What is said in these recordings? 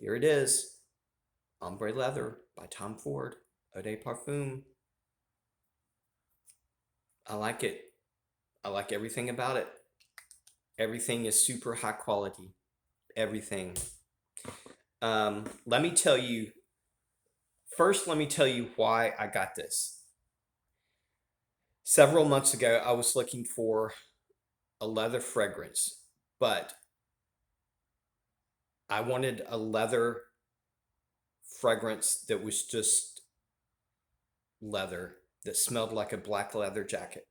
Here it is. Ombre Leather by Tom Ford. Eau de Parfum. I like it. I like everything about it. Everything is super high quality. Everything. Let me tell you, first, let me tell you why I got this. Several months ago, I was looking for a leather fragrance, but I wanted a leather fragrance that was just leather, that smelled like a black leather jacket.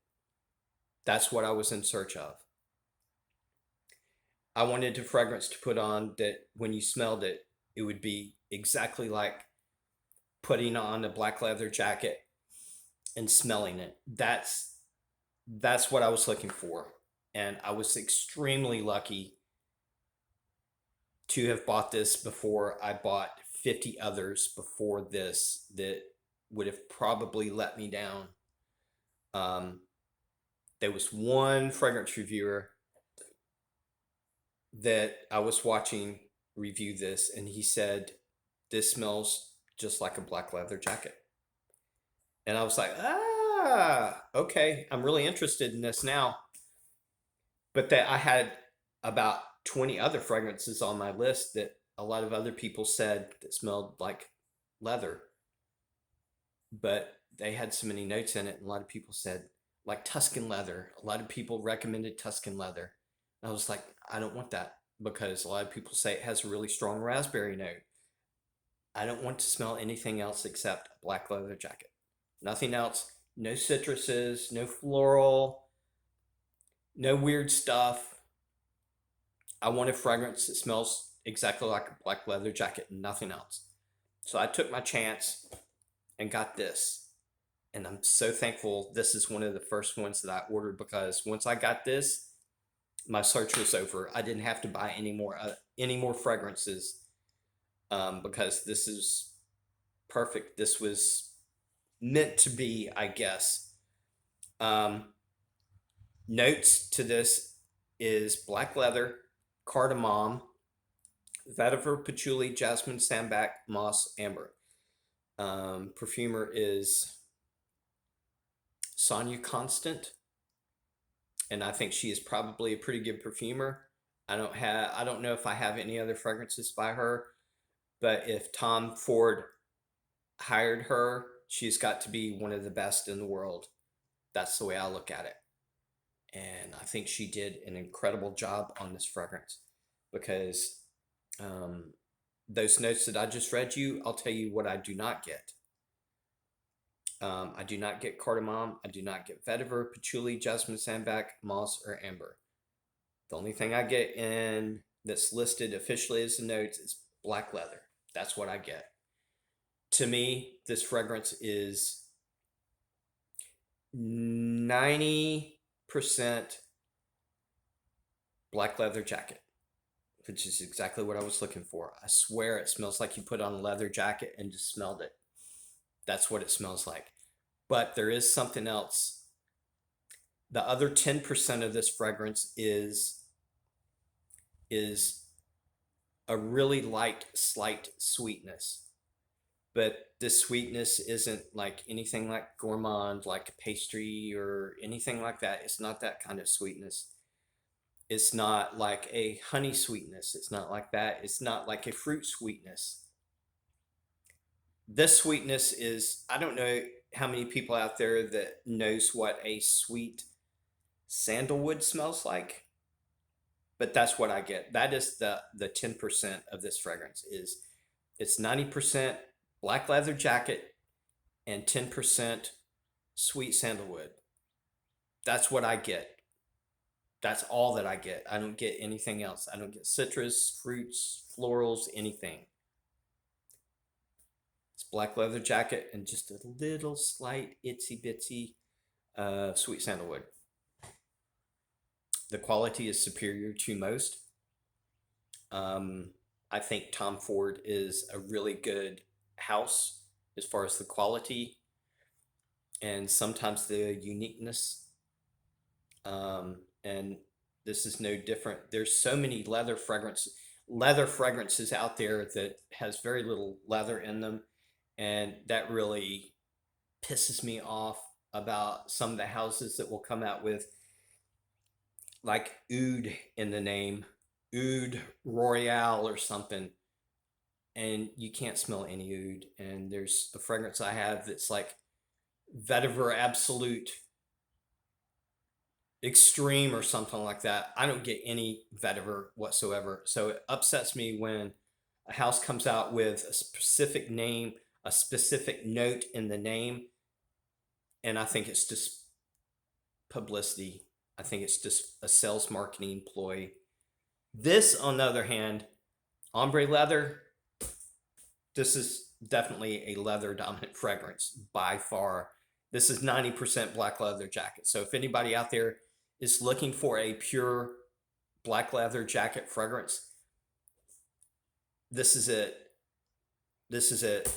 That's what I was in search of. I wanted a fragrance to put on that when you smelled it, it would be exactly like putting on a black leather jacket and smelling it. That's what I was looking for. And I was extremely lucky to have bought this before I bought 50 others before this that would have probably let me down. Um, there was one fragrance reviewer that I was watching review this, and he said, "This smells just like a black leather jacket." And I was like, okay, I'm really interested in this now. But that I had about 20 other fragrances on my list that a lot of other people said that smelled like leather, but they had so many notes in it. And a lot of people said like Tuscan leather. A lot of people recommended Tuscan leather. And I was like, I don't want that because a lot of people say it has a really strong raspberry note. I don't want to smell anything else except a black leather jacket. Nothing else. No citruses, no floral, no weird stuff. I want a fragrance that smells exactly like a black leather jacket and nothing else. So I took my chance and got this. And I'm so thankful this is one of the first ones that I ordered because once I got this, my search was over. I didn't have to buy any more fragrances because this is perfect. This was meant to be, I guess. Um, Notes to this is black leather, cardamom, vetiver, patchouli, jasmine, sambac, moss, amber. Perfumer is Sonia Constant, and I think she is probably a pretty good perfumer. I don't know if I have any other fragrances by her, but if Tom Ford hired her, she's got to be one of the best in the world. That's the way I look at it. And I think she did an incredible job on this fragrance because um, those notes that I just read you, I'll tell you what I do not get. I do not get cardamom. I do not get vetiver, patchouli, jasmine, sambac, moss, or amber. The only thing I get in that's listed officially as the notes is black leather. That's what I get. To me, this fragrance is 90% black leather jacket, which is exactly what I was looking for. I swear it smells like you put on a leather jacket and just smelled it. That's what it smells like. But there is something else. The other 10% of this fragrance is a really light, slight sweetness. But this sweetness isn't like anything like gourmand, like pastry or anything like that. It's not that kind of sweetness. It's not like a honey sweetness. It's not like that. It's not like a fruit sweetness. This sweetness is, I don't know how many people out there that knows what a sweet sandalwood smells like, but that's what I get. That is the 10% of this fragrance is it's 90% black leather jacket and 10% sweet sandalwood. That's what I get. That's all that I get. I don't get anything else. I don't get citrus, fruits, florals, anything. It's black leather jacket and just a little slight itsy bitsy sweet sandalwood. The quality is superior to most. I think Tom Ford is a really good house as far as the quality and sometimes the uniqueness. And this is no different. There's so many leather fragrances. leather fragrances out there that has very little leather in them, and that really pisses me off about some of the houses that will come out with like oud in the name, oud royale or something, and you can't smell any oud. And there's the fragrance I have that's like vetiver absolute extreme or something like that. I don't get any vetiver whatsoever, so it upsets me when a house comes out with a specific name, a specific note in the name, and I think it's just publicity. I think it's just a sales marketing ploy. This, on the other hand, ombre leather, this is definitely a leather dominant fragrance by far. This is 90% black leather jacket. So if anybody out there is looking for a pure black leather jacket fragrance, this is it. This is it.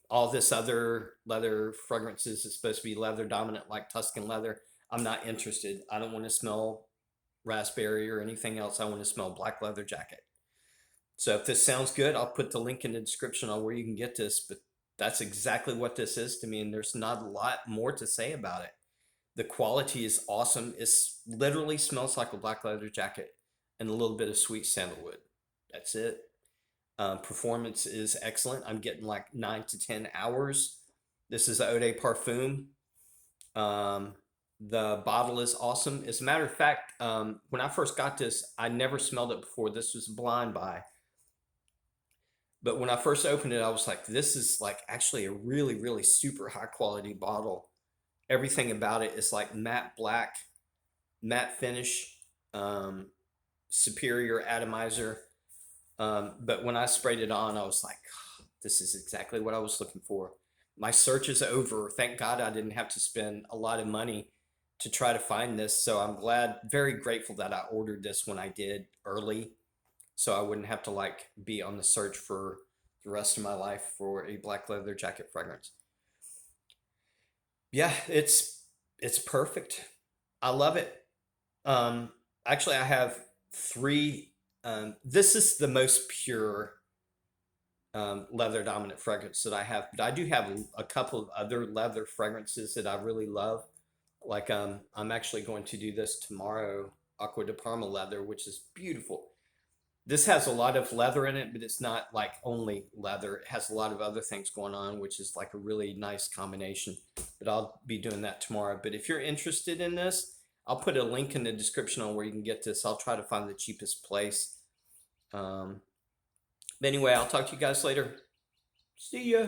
All this other leather fragrances is supposed to be leather dominant, like Tuscan leather. I'm not interested. I don't want to smell raspberry or anything else. I want to smell black leather jacket. So if this sounds good, I'll put the link in the description on where you can get this, but that's exactly what this is to me, and there's not a lot more to say about it. The quality is awesome. It literally smells like a black leather jacket and a little bit of sweet sandalwood. That's it. Performance is excellent. I'm getting like 9 to 10 hours. This is Eau de Parfum. The bottle is awesome. As a matter of fact, when I first got this, I never smelled it before. This was a blind buy. But when I first opened it, I was like, this is like actually a really, really super high quality bottle. Everything about it is like matte black, matte finish, superior atomizer. But when I sprayed it on, I was like, oh, this is exactly what I was looking for. My search is over. Thank God I didn't have to spend a lot of money to try to find this. So I'm glad, very grateful that I ordered this when I did early, so I wouldn't have to like be on the search for the rest of my life for a black leather jacket fragrance. Yeah, it's perfect. I love it. Um, Actually, I have three. This is the most pure leather dominant fragrance that I have, but I do have a couple of other leather fragrances that I really love. Like I'm actually going to do this tomorrow, Aqua de Parma leather, which is beautiful. This has a lot of leather in it, but it's not like only leather. It has a lot of other things going on, which is like a really nice combination. But I'll be doing that tomorrow. But if you're interested in this, I'll put a link in the description on where you can get this. I'll try to find the cheapest place. But anyway, I'll talk to you guys later. See ya.